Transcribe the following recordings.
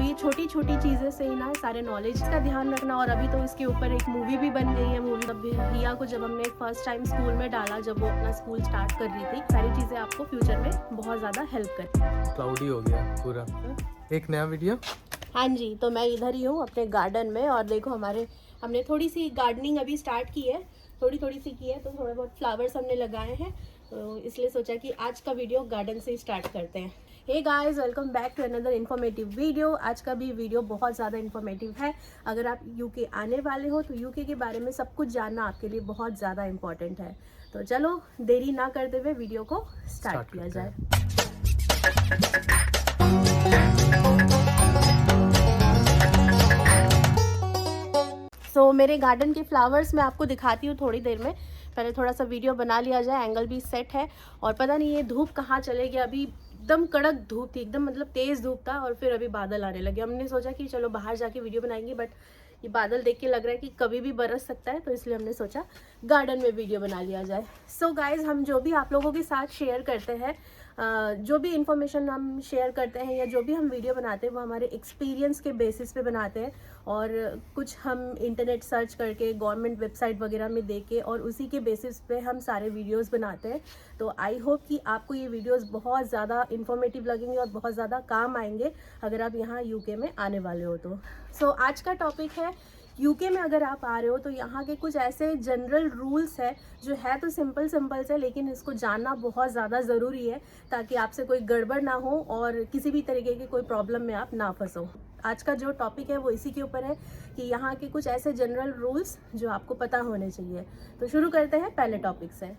तो ये छोटी छोटी चीज़ें से ही ना सारे नॉलेज का ध्यान रखना। और अभी तो इसके ऊपर एक मूवी भी बन गई है। मतलब हिया को जब हमने फर्स्ट टाइम स्कूल में डाला, जब वो अपना स्कूल स्टार्ट कर रही थी, सारी चीज़ें आपको फ्यूचर में बहुत ज़्यादा हेल्प करें। क्लाउडी हो गया पूरा। एक नया वीडियो। हाँ जी, तो मैं इधर ही हूँ अपने गार्डन में, और देखो हमने थोड़ी सी गार्डनिंग अभी स्टार्ट की है, थोड़ी सी की है, तो थोड़े बहुत फ्लावर्स हमने लगाए हैं, तो इसलिए सोचा कि आज का वीडियो गार्डन से ही स्टार्ट करते हैं। Hey guys, welcome back to another informative video. आज का भी वीडियो बहुत ज़्यादा इन्फॉर्मेटिव है। अगर आप यूके आने वाले हो तो यूके के बारे में सब कुछ जानना आपके लिए बहुत ज़्यादा इम्पॉर्टेंट है। तो चलो देरी ना करते हुए वीडियो को स्टार्ट किया जाए। मेरे गार्डन के फ्लावर्स मैं आपको दिखाती हूँ थोड़ी देर में। पहले थोड़ा सा वीडियो बना लिया जाए, एंगल भी सेट है। और पता नहीं ये धूप कहाँ चले गया, अभी एकदम कड़क धूप थी, एकदम मतलब तेज़ धूप था, और फिर अभी बादल आने लगे। हमने सोचा कि चलो बाहर जाके वीडियो बनाएंगे, बट ये बादल देख के लग रहा है कि कभी भी बरस सकता है, तो इसलिए हमने सोचा गार्डन में वीडियो बना लिया जाए। सो गाइज, हम जो भी आप लोगों के साथ शेयर करते हैं, जो भी इंफॉर्मेशन हम शेयर करते हैं या जो भी हम वीडियो बनाते हैं, वो हमारे एक्सपीरियंस के बेसिस पे बनाते हैं। और कुछ हम इंटरनेट सर्च करके, गवर्नमेंट वेबसाइट वगैरह में देख के, और उसी के बेसिस पे हम सारे वीडियोस बनाते हैं। तो आई होप कि आपको ये वीडियोस बहुत ज़्यादा इन्फॉर्मेटिव लगेंगे और बहुत ज़्यादा काम आएंगे अगर आप यहाँ यूके में आने वाले हो तो। आज का टॉपिक है, यूके में अगर आप आ रहे हो तो यहाँ के कुछ ऐसे जनरल रूल्स है जो है तो सिंपल से, लेकिन इसको जानना बहुत ज़्यादा ज़रूरी है, ताकि आपसे कोई गड़बड़ ना हो और किसी भी तरीके की कोई प्रॉब्लम में आप ना फंसो। आज का जो टॉपिक है वो इसी के ऊपर है कि यहाँ के कुछ ऐसे जनरल रूल्स जो आपको पता होने चाहिए। तो शुरू करते हैं पहले टॉपिक से।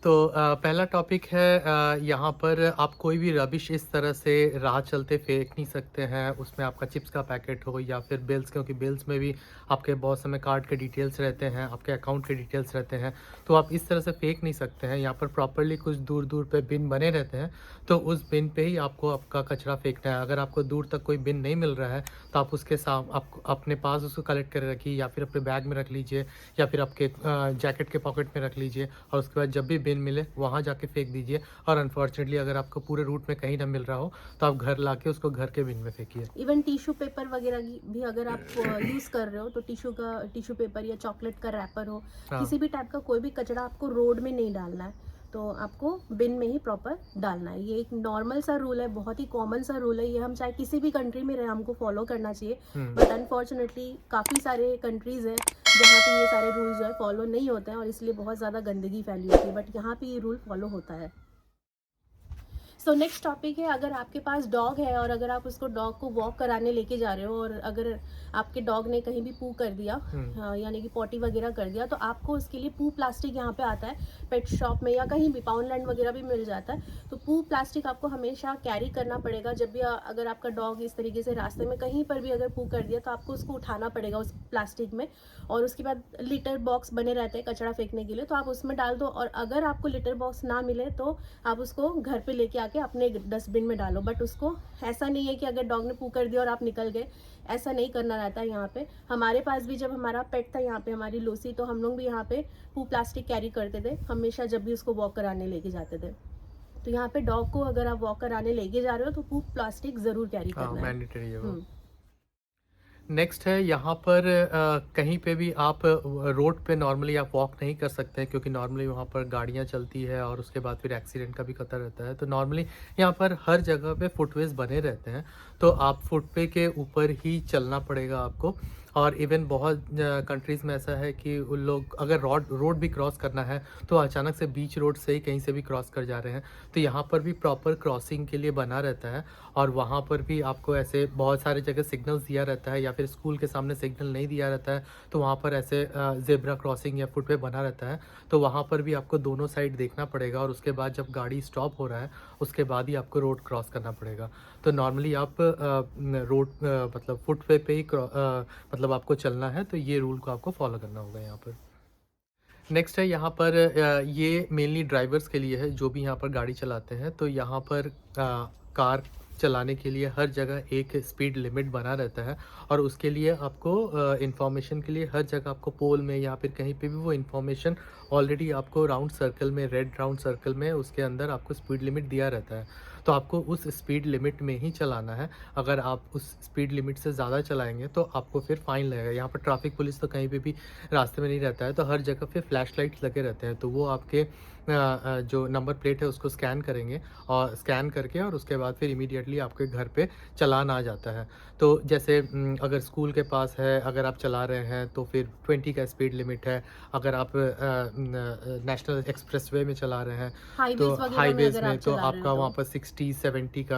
तो पहला टॉपिक है, यहाँ पर आप कोई भी रबिश इस तरह से राह चलते फेंक नहीं सकते हैं। उसमें आपका चिप्स का पैकेट हो या फिर बिल्स, क्योंकि बिल्स में भी आपके बहुत समय कार्ड के डिटेल्स रहते हैं, आपके अकाउंट के डिटेल्स रहते हैं, तो आप इस तरह से फेंक नहीं सकते हैं। यहाँ पर प्रॉपरली कुछ दूर दूर पे बिन बने रहते हैं, तो उस बिन पे ही आपको आपका कचरा फेंकना है। अगर आपको दूर तक कोई बिन नहीं मिल रहा है तो आप उसके साथ आप अपने पास उसको कलेक्ट कर रखिए, या फिर अपने बैग में रख लीजिए, या फिर आपके जैकेट के पॉकेट में रख लीजिए, और उसके बाद जब भी बिन मिले वहाँ जाके फेंक दीजिए। और अनफॉर्चुनेटली अगर आपको पूरे रूट में कहीं ना मिल रहा हो तो आप घर लाके उसको घर के बिन में फेंकिए। इवन टिश्यू पेपर वगैरह भी अगर आप यूज़ कर रहे हो तो टिश्यू पेपर या चॉकलेट का रैपर हो, किसी भी टाइप का कोई भी कचरा आपको रोड में नहीं डालना है, तो आपको बिन में ही प्रॉपर डालना है। ये एक नॉर्मल सा रूल है, बहुत ही कॉमन सा रूल है। ये हम चाहे किसी भी कंट्री में रहे, हमको फॉलो करना चाहिए। बट अनफॉर्चुनेटली काफ़ी सारे कंट्रीज़ हैं जहाँ पे ये सारे रूल्स जो है फॉलो नहीं होते हैं, और इसलिए बहुत ज़्यादा गंदगी फैली होती है। बट यहाँ पे ये रूल फॉलो होता है। नेक्स्ट टॉपिक है, अगर आपके पास डॉग है और अगर आप उसको डॉग को वॉक कराने लेके जा रहे हो, और अगर आपके डॉग ने कहीं भी पू कर दिया, यानी कि पॉटी वगैरह कर दिया, तो आपको उसके लिए पू प्लास्टिक यहाँ पे आता है पेट शॉप में, या कहीं भी पाउंडलैंड वगैरह भी मिल जाता है। तो पू प्लास्टिक आपको हमेशा कैरी करना पड़ेगा। जब भी अगर आपका डॉग इस तरीके से रास्ते में कहीं पर भी अगर पू कर दिया, तो आपको उसको उठाना पड़ेगा उस प्लास्टिक में, और उसके बाद लिटर बॉक्स बने रहते हैं कचरा फेंकने के लिए, तो आप उसमें डाल दो। और अगर आपको लिटर बॉक्स ना मिले तो आप उसको घर पे लेके आके अपने डस्टबिन में डालो। बट उसको ऐसा नहीं है कि अगर डॉग ने पू कर दिया और आप निकल गए, ऐसा नहीं करना रहता है यहाँ पे। हमारे पास भी जब हमारा पेट था यहाँ पे, हमारी लूसी, तो हम लोग भी यहाँ पे पू प्लास्टिक कैरी करते थे हमेशा जब भी उसको वॉक कराने लेके जाते थे। तो यहाँ पे डॉग को अगर आप वॉक कराने लेके जा रहे हो तो पू प्लास्टिक जरूर कैरी करना है, मैंडेटरी है वो। नेक्स्ट है, यहाँ पर कहीं पे भी आप रोड पे नॉर्मली आप वॉक नहीं कर सकते हैं, क्योंकि नॉर्मली वहाँ पर गाड़ियाँ चलती है और उसके बाद फिर एक्सीडेंट का भी खतरा रहता है। तो नॉर्मली यहाँ पर हर जगह पे फुटवेज बने रहते हैं, तो आप फुटवे के ऊपर ही चलना पड़ेगा आपको। और इवन बहुत कंट्रीज़ में ऐसा है कि उन लोग अगर रोड भी क्रॉस करना है तो अचानक से बीच रोड से ही कहीं से भी क्रॉस कर जा रहे हैं, तो यहाँ पर भी प्रॉपर क्रॉसिंग के लिए बना रहता है। और वहाँ पर भी आपको ऐसे बहुत सारे जगह सिग्नल्स दिया रहता है, या फिर स्कूल के सामने सिग्नल नहीं दिया रहता है तो वहाँ पर ऐसे जेब्रा क्रॉसिंग या फुटवे बना रहता है, तो वहाँ पर भी आपको दोनों साइड देखना पड़ेगा। और उसके बाद जब गाड़ी स्टॉप हो रहा है उसके बाद ही आपको रोड क्रॉस करना पड़ेगा। तो नॉर्मली आप रोड मतलब फुटवे पे ही मतलब आपको चलना है, तो ये रूल को आपको फॉलो करना होगा यहाँ पर। नेक्स्ट है, यहाँ पर ये मेनली ड्राइवर्स के लिए है जो भी यहाँ पर गाड़ी चलाते हैं। तो यहाँ पर कार चलाने के लिए हर जगह एक स्पीड लिमिट बना रहता है, और उसके लिए आपको इन्फॉर्मेशन के लिए हर जगह आपको पोल में या फिर कहीं पे भी वो इन्फॉर्मेशन ऑलरेडी आपको राउंड सर्कल में, रेड राउंड सर्कल में उसके अंदर आपको स्पीड लिमिट दिया रहता है। तो आपको उस स्पीड लिमिट में ही चलाना है। अगर आप उस स्पीड लिमिट से ज़्यादा चलाएँगे तो आपको फिर फ़ाइन लगेगा। यहाँ पर ट्रैफ़िक पुलिस तो कहीं पे भी रास्ते में नहीं रहता है, तो हर जगह पे फ्लैश लाइट्स लगे रहते हैं। तो वो आपके जो नंबर प्लेट है उसको स्कैन करेंगे, और स्कैन करके और उसके बाद फिर इमीडिएटली आपके घर पे चालान आ जाता है। तो जैसे अगर स्कूल के पास है, अगर आप चला रहे हैं तो फिर 20 का स्पीड लिमिट है। अगर आप नेशनल एक्सप्रेसवे में चला रहे हैं, तो हाईवेज वगैरह में हाईवेज़ अगर में आप तो चला रहे आपका हो वहाँ तो। पर 60-70 का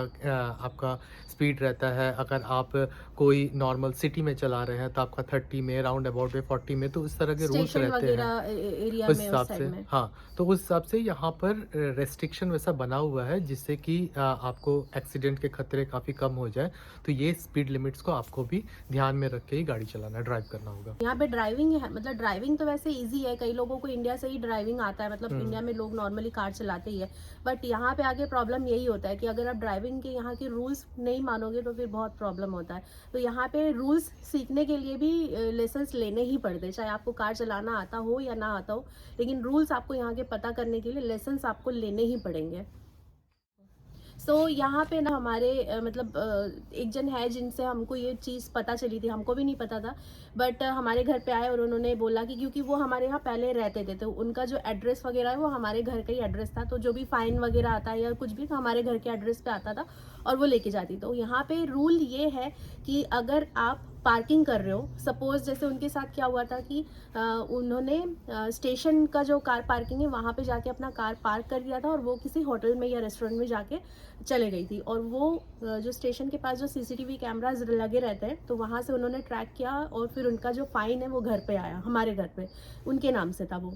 आपका स्पीड रहता है। अगर आप कोई नॉर्मल सिटी में चला रहे हैं तो आपका 30 में, राउंड अबाउट में 40 में, तो इस तरह के रूल्स स्टेशन रहते हैं। वगैरह एरिया उस में हिसाब उस साइड से में। हाँ, तो उस हिसाब से यहाँ पर रेस्ट्रिक्शन वैसा बना हुआ है जिससे कि आपको एक्सीडेंट के खतरे काफ़ी कम हो जाए। तो ये स्पीड लिमिट्स को आपको भी ध्यान में रख के ही गाड़ी चलाना, ड्राइव करना होगा। यहाँ पे ड्राइविंग है, मतलब ड्राइविंग तो वैसे इजी है, कई लोगों को इंडिया से ही ड्राइविंग आता है, मतलब इंडिया में लोग नॉर्मली कार चलाते ही है। बट यहाँ पे आके प्रॉब्लम यही होता है कि अगर आप ड्राइविंग के यहाँ के रूल्स नहीं मानोगे तो फिर बहुत प्रॉब्लम होता है। तो यहाँ पे रूल्स सीखने के लिए भी लाइसेंस लेने ही पड़ते हैं, चाहे आपको कार चलाना आता हो या ना आता हो, लेकिन रूल्स आपको यहाँ के पता करने के लिए लाइसेंस आपको लेने ही पड़ेंगे। यहाँ पे ना हमारे मतलब एक जन है जिनसे हमको ये चीज़ पता चली थी, हमको भी नहीं पता था, बट हमारे घर पे आए और उन्होंने बोला कि क्योंकि वो हमारे यहाँ पहले रहते थे तो उनका जो एड्रेस वगैरह है वो हमारे घर का ही एड्रेस था, तो जो भी फाइन वगैरह आता है या कुछ भी तो हमारे घर के एड्रेस पे आता था और वो लेके जाती। तो यहाँ पे रूल ये है कि अगर आप पार्किंग कर रहे हो, सपोज जैसे उनके साथ क्या हुआ था कि उन्होंने स्टेशन का जो कार पार्किंग है वहाँ पे जाके अपना कार पार्क कर दिया था और वो किसी होटल में या रेस्टोरेंट में जाके चले गई थी, और वो जो स्टेशन के पास जो सीसीटीवी कैमराज लगे रहते हैं तो वहाँ से उन्होंने ट्रैक किया और फिर उनका जो फाइन है वो घर पे आया, हमारे घर पे, उनके नाम से था वो।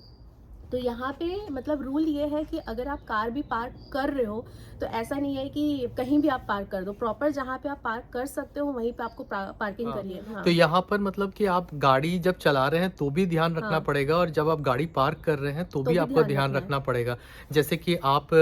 तो यहाँ पे मतलब रूल ये है कि अगर आप कार भी पार्क कर रहे हो तो ऐसा नहीं है कि कहीं भी आप पार्क कर दो, प्रॉपर जहाँ पे आप पार्क कर सकते हो वहीं पे आपको पार्किंग हाँ, करिए। हाँ। तो यहाँ पर मतलब कि आप गाड़ी जब चला रहे हैं तो भी ध्यान रखना हाँ, पड़ेगा, और जब आप गाड़ी पार्क कर रहे हैं तो तो भी भी आपको ध्यान ध्यान रखना है। रखना पड़ेगा। जैसे कि आप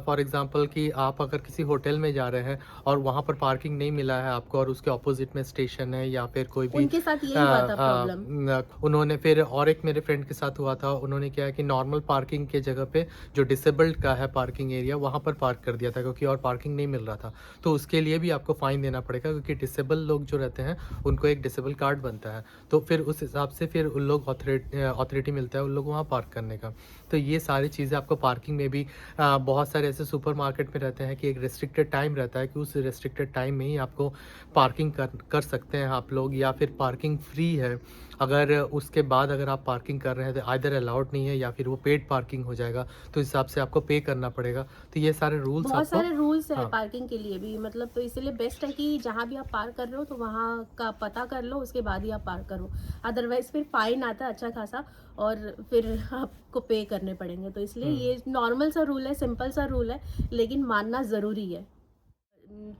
फॉर एग्जांपल कि आप अगर किसी होटल में जा रहे हैं और वहाँ पर पार्किंग नहीं मिला है आपको, और उसके ऑपोजिट में स्टेशन है या फिर कोई भी उनके साथ यही हुआ था प्रॉब्लम। उन्होंने फिर, और एक मेरे फ्रेंड के साथ हुआ था, उन्होंने क्या है कि नॉर्मल पार्किंग के जगह पे जो डिसेबल्ड का है पार्किंग एरिया वहाँ पर पार्क कर दिया था, क्योंकि और पार्किंग नहीं मिल रहा था। तो उसके लिए भी आपको फ़ाइन देना पड़ेगा, क्योंकि डिसेबल लोग जो रहते हैं उनको एक डिसेबल कार्ड बनता है, तो फिर उस हिसाब से फिर उन लोग ऑथोरिटी मिलता है उन लोग वहाँ पार्क करने का। तो ये सारी चीज़ें आपको पार्किंग में भी बहुत सारे ऐसे सुपरमार्केट में रहते हैं कि एक रिस्ट्रिक्टेड टाइम रहता है कि उस रिस्ट्रिक्टेड टाइम में ही आपको पार्किंग कर सकते हैं आप लोग, या फिर पार्किंग फ्री है। अगर उसके बाद अगर आप पार्किंग कर रहे हैं तो आइदर अलाउड नहीं है या फिर वो पेड पार्किंग हो जाएगा, तो इस हिसाब से आपको पे करना पड़ेगा। तो ये सारे रूल्स बहुत आपको सारे रूल्स है हाँ। पार्किंग के लिए भी, मतलब तो इसलिए बेस्ट है कि जहाँ भी आप पार्क कर रहे हो तो वहाँ का पता कर लो, उसके बाद ही आप पार्क करो, अदरवाइज फिर फाइन आता है अच्छा खासा और फिर आपको पे करने पड़ेंगे। तो इसलिए ये नॉर्मल सा रूल है, सिंपल सा रूल है, लेकिन मानना ज़रूरी है।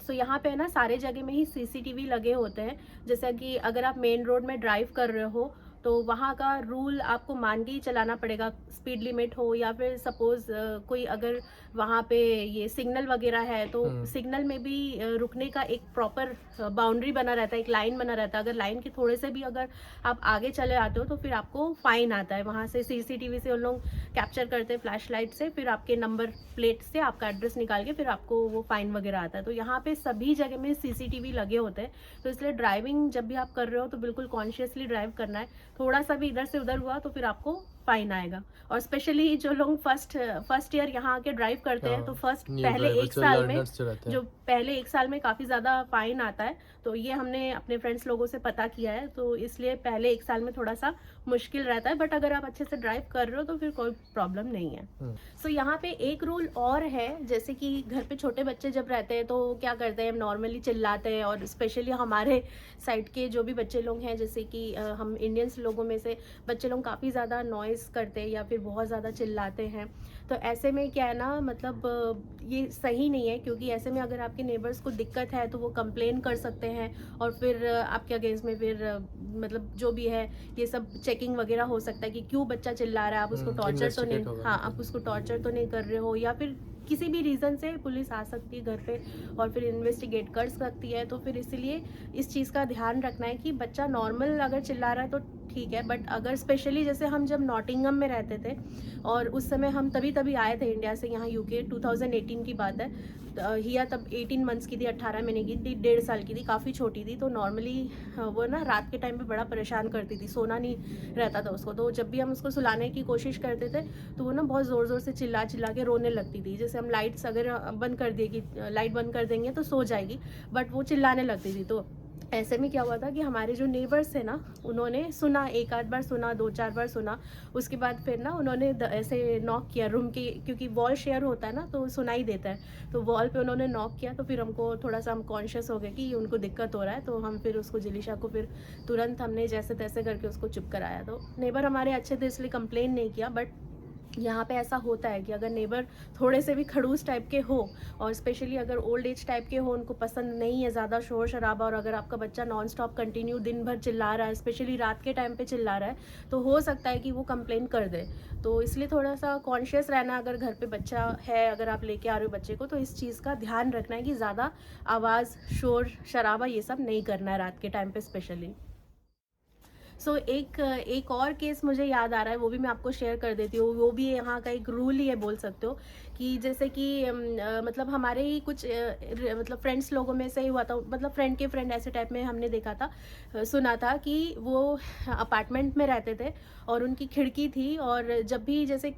तो यहाँ पे है ना सारे जगह में ही सीसीटीवी लगे होते हैं, जैसा कि अगर आप मेन रोड में ड्राइव कर रहे हो तो वहाँ का रूल आपको मान के ही चलाना पड़ेगा, स्पीड लिमिट हो या फिर सपोज कोई अगर वहाँ पे ये सिग्नल वगैरह है तो सिग्नल में भी रुकने का एक प्रॉपर बाउंड्री बना रहता है, एक लाइन बना रहता है। अगर लाइन के थोड़े से भी अगर आप आगे चले आते हो तो फिर आपको फाइन आता है, वहाँ से सीसीटीवी से उन लोग कैप्चर करते हैं फ्लैश लाइट से, फिर आपके नंबर प्लेट से आपका एड्रेस निकाल के फिर आपको वो फाइन वगैरह आता है। तो यहाँ पे सभी जगह में सीसीटीवी लगे होते हैं, तो इसलिए ड्राइविंग जब भी आप कर रहे हो तो बिल्कुल कॉन्शियसली ड्राइव करना है, थोड़ा सा भी इधर से उधर हुआ तो फिर आपको फाइन आएगा। और स्पेशली जो लोग फर्स्ट ईयर यहाँ आके ड्राइव करते हैं तो फर्स्ट पहले एक साल में जो पहले एक साल में काफ़ी ज़्यादा फाइन आता है, तो ये हमने अपने फ्रेंड्स लोगों से पता किया है, तो इसलिए पहले एक साल में थोड़ा सा मुश्किल रहता है, बट अगर आप अच्छे से ड्राइव कर रहे हो तो फिर कोई प्रॉब्लम नहीं है। सो यहाँ पे एक रूल और है, जैसे कि घर पे छोटे बच्चे जब रहते हैं तो क्या करते हैं, नॉर्मली चिल्लाते हैं, और स्पेशली हमारे साइड के जो भी बच्चे लोग हैं, जैसे कि हम इंडियंस लोगों में से बच्चे लोग काफ़ी ज़्यादा नॉइज़ करते हैं या फिर बहुत ज़्यादा चिल्लाते हैं। तो ऐसे में क्या है ना, मतलब ये सही नहीं है, क्योंकि ऐसे में अगर आपके नेबर्स को दिक्कत है तो वो कंप्लेन कर सकते हैं और फिर आपके अगेंस्ट में फिर मतलब जो भी है ये सब चेकिंग वगैरह हो सकता है कि क्यों बच्चा चिल्ला रहा है, आप उसको टॉर्चर तो नहीं, हाँ आप उसको टॉर्चर तो नहीं कर रहे हो, या फिर किसी भी रीज़न से पुलिस आ सकती है घर पे और फिर इन्वेस्टिगेट कर सकती है। तो फिर इसलिए इस चीज़ का ध्यान रखना है कि बच्चा नॉर्मल अगर चिल्ला रहा है तो ठीक है, बट अगर स्पेशली जैसे हम जब नॉटिंगम में रहते थे और उस समय हम तभी आए थे इंडिया से यहाँ यूके, 2018 की बात है। हिया तब 18 मंथ्स की थी, 18 महीने की थी, 1.5 साल की थी, काफ़ी छोटी थी। तो नॉर्मली वो ना रात के टाइम पे बड़ा परेशान करती थी, सोना नहीं रहता था उसको। तो जब भी हम उसको सुलाने की कोशिश करते थे तो वो ना बहुत ज़ोर ज़ोर से चिल्ला के रोने लगती थी। जैसे हम लाइट्स अगर बंद कर दिए कि लाइट बंद कर देंगे तो सो जाएगी, बट वो चिल्लाने लगती थी। तो ऐसे में क्या हुआ था कि हमारे जो नेबर्स थे ना, उन्होंने सुना, एक आध बार सुना, 2-4 बार सुना। उसके बाद फिर ना उन्होंने ऐसे नॉक किया रूम के, क्योंकि वॉल शेयर होता है ना तो सुनाई देता है। तो वॉल पे उन्होंने नॉक किया, तो फिर हमको थोड़ा सा हम कॉन्शियस हो गए कि उनको दिक्कत हो रहा है। तो हम फिर उसको, जिलिशा को फिर तुरंत हमने जैसे तैसे करके उसको चुप कराया। तो नेबर हमारे अच्छे थे इसलिए कंप्लेन नहीं किया। बट यहाँ पे ऐसा होता है कि अगर नेबर थोड़े से भी खड़ूस टाइप के हो, और स्पेशली अगर ओल्ड एज टाइप के हो, उनको पसंद नहीं है ज़्यादा शोर शराबा, और अगर आपका बच्चा नॉन स्टॉप कंटिन्यू दिन भर चिल्ला रहा है, स्पेशली रात के टाइम पे चिल्ला रहा है, तो हो सकता है कि वो कंप्लेन कर दे। तो इसलिए थोड़ा सा कॉन्शियस रहना, अगर घर पे बच्चा है, अगर आप लेके आ रहे हो बच्चे को, तो इस चीज़ का ध्यान रखना है कि ज़्यादा आवाज़, शोर शराबा ये सब नहीं करना है रात के टाइम पे स्पेशली। सो एक और केस मुझे याद आ रहा है, वो भी मैं आपको शेयर कर देती हूँ। वो भी यहाँ का एक रूल ही है बोल सकते हो, कि जैसे कि मतलब हमारे ही कुछ मतलब फ्रेंड्स लोगों में से ही हुआ था, मतलब फ्रेंड के फ्रेंड ऐसे टाइप में हमने देखा था, सुना था कि वो अपार्टमेंट में रहते थे और उनकी खिड़की थी, और जब भी जैसे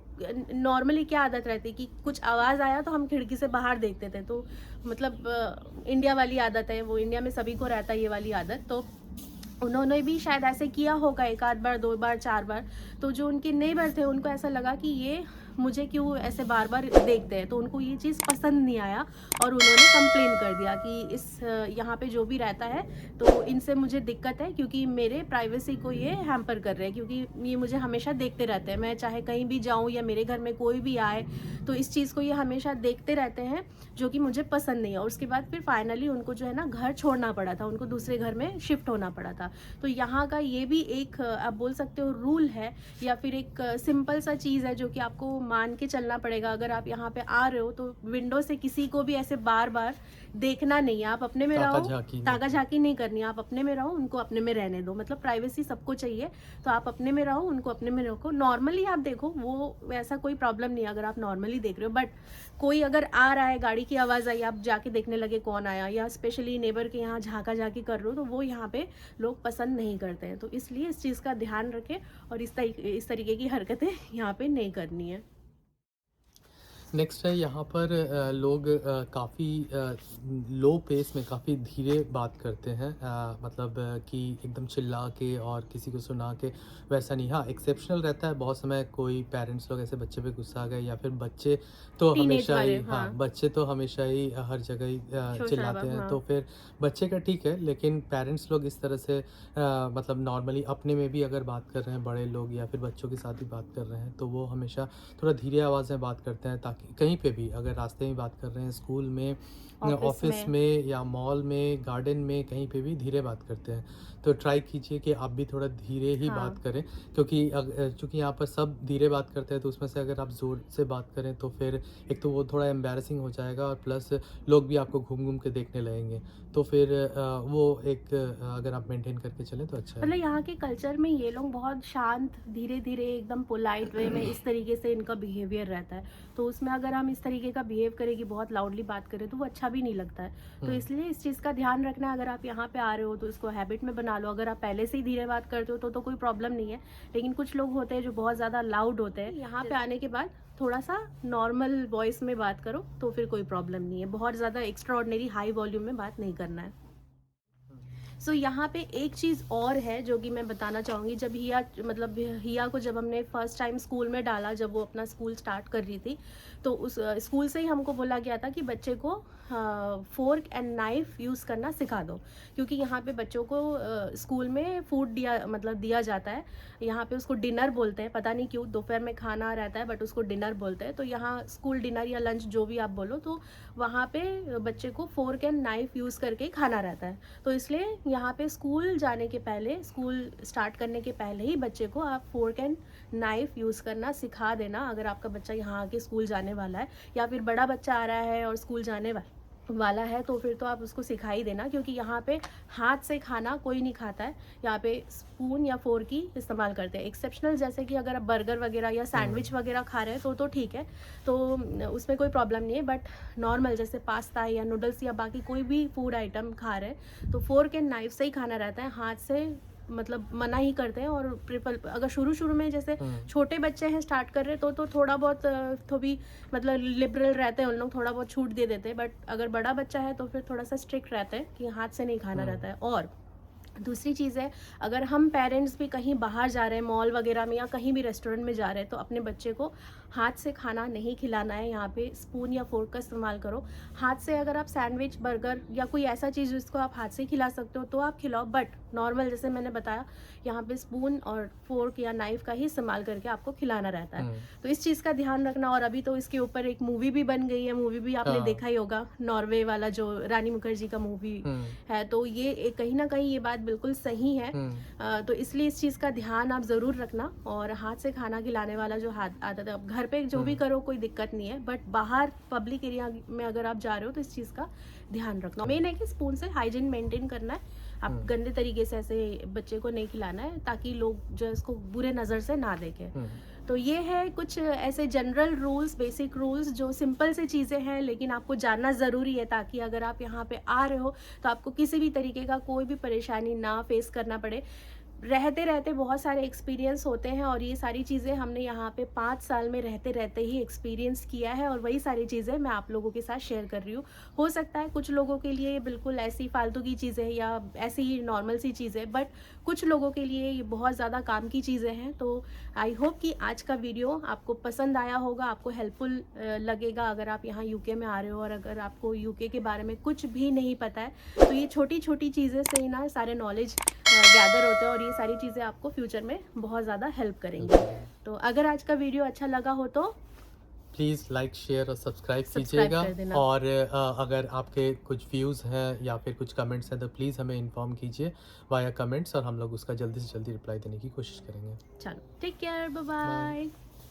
नॉर्मली क्या आदत रहती कि कुछ आवाज़ आया तो हम खिड़की से बाहर देखते थे। तो मतलब इंडिया वाली आदत है, वो इंडिया में सभी को रहता है ये वाली आदत। तो उन्होंने भी शायद ऐसे किया होगा, एक आध बार, 2 बार, 4 बार। तो जो उनके नेबर थे उनको ऐसा लगा कि ये मुझे क्यों ऐसे बार बार देखते हैं, तो उनको ये चीज़ पसंद नहीं आया और उन्होंने कंप्लेन कर दिया कि इस यहाँ पे जो भी रहता है तो इनसे मुझे दिक्कत है, क्योंकि मेरे प्राइवेसी को ये हैम्पर कर रहे हैं, क्योंकि ये मुझे हमेशा देखते रहते हैं। मैं चाहे कहीं भी जाऊँ या मेरे घर में कोई भी आए तो इस चीज़ को ये हमेशा देखते रहते हैं, जो कि मुझे पसंद नहीं है। और उसके बाद फिर फाइनली उनको जो है ना घर छोड़ना पड़ा था, उनको दूसरे घर में शिफ्ट होना पड़ा था। तो यहाँ का ये भी एक आप बोल सकते हो रूल है, या फिर एक सिंपल सा चीज़ है जो कि आपको मान के चलना पड़ेगा। अगर आप यहाँ पे आ रहे हो तो विंडो से किसी को भी ऐसे बार बार देखना नहीं है, आप अपने में रहो, ताका झाकी नहीं करनी, आप अपने में रहो, उनको अपने में रहने दो। मतलब प्राइवेसी सबको चाहिए, तो आप अपने में रहो, उनको अपने में रखो। नॉर्मली आप देखो, वो ऐसा कोई प्रॉब्लम नहीं है अगर आप नॉर्मली देख रहे हो। बट कोई अगर आ रहा है, गाड़ी की आवाज़ आई, आप जाके देखने लगे कौन आया, या स्पेशली नेबर के यहाँ झाका झाकी कर रहे हो, तो वो यहाँ पे लोग पसंद नहीं करते हैं। तो इसलिए इस चीज़ का ध्यान रखें और इस तरीके की हरकतें यहाँ पे नहीं करनी है। नेक्स्ट है यहाँ पर लोग काफ़ी लो पेस में काफ़ी धीरे बात करते हैं, मतलब कि एकदम चिल्ला के और किसी को सुना के, वैसा नहीं। हाँ, एक्सेप्शनल रहता है बहुत समय, कोई पेरेंट्स लोग ऐसे बच्चे पे गुस्सा आ गए, या फिर बच्चे तो टीनेज हमेशा ही, वाले, हाँ, बच्चे तो हमेशा ही हर जगह ही शोर शराबा, चिल्लाते हैं। हाँ। तो फिर बच्चे का ठीक है, लेकिन पेरेंट्स लोग इस तरह से मतलब नॉर्मली अपने में भी अगर बात कर रहे हैं, बड़े लोग या फिर बच्चों के साथ भी बात कर रहे हैं, तो वो हमेशा थोड़ा धीरे आवाज़ में बात करते हैं, ताकि कहीं पे भी अगर रास्ते में बात कर रहे हैं, स्कूल में, ऑफिस में या मॉल में, गार्डन में, कहीं पे भी धीरे बात करते हैं। तो ट्राई कीजिए कि आप भी थोड़ा धीरे ही हाँ। बात करें, क्योंकि चूँकि यहाँ पर सब धीरे बात करते हैं, तो उसमें से अगर आप ज़ोर से बात करें तो फिर एक तो वो थोड़ा एम्बैरेसिंग हो जाएगा, और प्लस लोग भी आपको घूम-घूम के देखने लगेंगे। तो फिर वो एक अगर आप मेंटेन करके चलें तो अच्छा है। मतलब यहाँ के कल्चर में ये लोग बहुत शांत, धीरे धीरे, एकदम पोलाइट वे में इस तरीके से इनका बिहेवियर रहता है। तो उसमें अगर हम इस तरीके का बिहेव करें कि बहुत लाउडली बात करें, तो वो अच्छा भी नहीं लगता है। तो इसलिए इस चीज़ का ध्यान रखना है। अगर आप यहाँ पे आ रहे हो तो इसको हैबिट में बना लो। अगर आप पहले से ही धीरे बात करते हो तो कोई प्रॉब्लम नहीं है, लेकिन कुछ लोग होते हैं जो बहुत ज़्यादा लाउड होते हैं। यहाँ पे आने के बाद थोड़ा सा नॉर्मल वॉइस में बात करो तो फिर कोई प्रॉब्लम नहीं है। बहुत ज़्यादा एक्स्ट्रा ऑर्डिनरी हाई वॉल्यूम में बात नहीं करना है। सो यहाँ पे एक चीज़ और है जो कि मैं बताना चाहूँगी। जब हिया को जब हमने फर्स्ट टाइम स्कूल में डाला, जब वो अपना स्कूल स्टार्ट कर रही थी, तो उस स्कूल से ही हमको बोला गया था कि बच्चे को फोर्क एंड नाइफ यूज़ करना सिखा दो, क्योंकि यहाँ पे बच्चों को स्कूल में फूड दिया जाता है। यहाँ पे उसको डिनर बोलते हैं, पता नहीं क्यों, दोपहर में खाना रहता है बट उसको डिनर बोलते हैं। तो यहाँ स्कूल डिनर या लंच जो भी आप बोलो, तो वहाँ पे बच्चे को फोर्क एंड नाइफ यूज़ करके खाना रहता है। तो इसलिए यहाँ पे स्कूल जाने के पहले, स्कूल स्टार्ट करने के पहले ही बच्चे को आप फोर्क एंड नाइफ यूज़ करना सिखा देना। अगर आपका बच्चा यहाँ आके स्कूल जाने वाला है, या फिर बड़ा बच्चा आ रहा है और स्कूल जाने वाला वाला है तो फिर तो आप उसको सिखा ही देना, क्योंकि यहाँ पे हाथ से खाना कोई नहीं खाता है, यहाँ पे स्पून या फोर्क की इस्तेमाल करते हैं। एक्सेप्शनल जैसे कि अगर आप बर्गर वगैरह या सैंडविच वगैरह खा रहे हैं तो ठीक है, तो उसमें कोई प्रॉब्लम नहीं है। बट नॉर्मल जैसे पास्ता या नूडल्स या बाकी कोई भी फूड आइटम खा रहे हैं तो फोर्क एंड नाइफ से ही खाना रहता है, हाथ से मतलब मना ही करते हैं। और प्रिपल अगर शुरू में जैसे छोटे बच्चे हैं स्टार्ट कर रहे हैं तो थोड़ा बहुत तो भी मतलब लिबरल रहते हैं उन लोग, थोड़ा बहुत छूट दे देते हैं। बट अगर बड़ा बच्चा है तो फिर थोड़ा सा स्ट्रिक्ट रहता है कि हाथ से नहीं खाना रहता है। और दूसरी चीज़ है, अगर हम पेरेंट्स भी कहीं बाहर जा रहे हैं मॉल वगैरह में या कहीं भी रेस्टोरेंट में जा रहे हैं तो अपने बच्चे को हाथ से खाना नहीं खिलाना है, यहाँ पे स्पून या फोर्क का इस्तेमाल करो। हाथ से अगर आप सैंडविच बर्गर या कोई ऐसा चीज़ जिसको आप हाथ से खिला सकते हो तो आप खिलाओ, बट नॉर्मल जैसे मैंने बताया यहाँ पे स्पून और फोर्क या नाइफ का ही इस्तेमाल करके आपको खिलाना रहता है। तो इस चीज़ का ध्यान रखना। और अभी तो इसके ऊपर एक मूवी भी बन गई है, मूवी भी आपने देखा ही होगा, नॉर्वे वाला जो रानी मुखर्जी का मूवी है, तो ये कहीं ना कहीं ये बात बिल्कुल सही है। तो इसलिए इस चीज़ का ध्यान आप ज़रूर रखना। और हाथ से खाना खिलाने वाला जो आदत है, अब घर पे जो भी करो कोई दिक्कत नहीं है, बट बाहर पब्लिक एरिया में अगर आप जा रहे हो तो इस चीज़ का ध्यान रखना। मेन है कि स्पून से हाइजीन मेंटेन करना है, आप गंदे तरीके से ऐसे बच्चे को नहीं खिलाना है ताकि लोग जो है इसको बुरे नज़र से ना देखें। तो ये है कुछ ऐसे जनरल रूल्स, बेसिक रूल्स जो सिंपल से चीज़ें हैं लेकिन आपको जानना ज़रूरी है, ताकि अगर आप यहाँ पे आ रहे हो तो आपको किसी भी तरीके का कोई भी परेशानी ना फेस करना पड़े। रहते रहते बहुत सारे एक्सपीरियंस होते हैं और ये सारी चीज़ें हमने यहाँ पे 5 साल में रहते रहते ही एक्सपीरियंस किया है, और वही सारी चीज़ें मैं आप लोगों के साथ शेयर कर रही हूँ। हो सकता है कुछ लोगों के लिए ये बिल्कुल ऐसी फालतू की चीज़ें या ऐसी ही नॉर्मल सी चीज़ें, बट कुछ लोगों के लिए ये बहुत ज़्यादा काम की चीज़ें हैं। तो आई होप कि आज का वीडियो आपको पसंद आया होगा, आपको हेल्पफुल लगेगा अगर आप यहाँ यूके में आ रहे हो और अगर आपको यूके के बारे में कुछ भी नहीं पता है तो ये छोटी छोटी चीज़ें से ही ना सारे नॉलेज गैदर होते हैं और ये सारी चीज़ें आपको फ्यूचर में बहुत ज़्यादा हेल्प करेंगी। तो अगर आज का वीडियो अच्छा लगा हो तो प्लीज़ लाइक शेयर और सब्सक्राइब सब्सक्राइब कीजिएगा। कर देना। और अगर आपके कुछ व्यूज़ हैं या फिर कुछ कमेंट्स हैं तो प्लीज़ हमें इन्फॉर्म कीजिए वाया कमेंट्स, और हम लोग उसका जल्दी से जल्दी रिप्लाई देने की कोशिश करेंगे। चलो, take care, bye bye. Bye.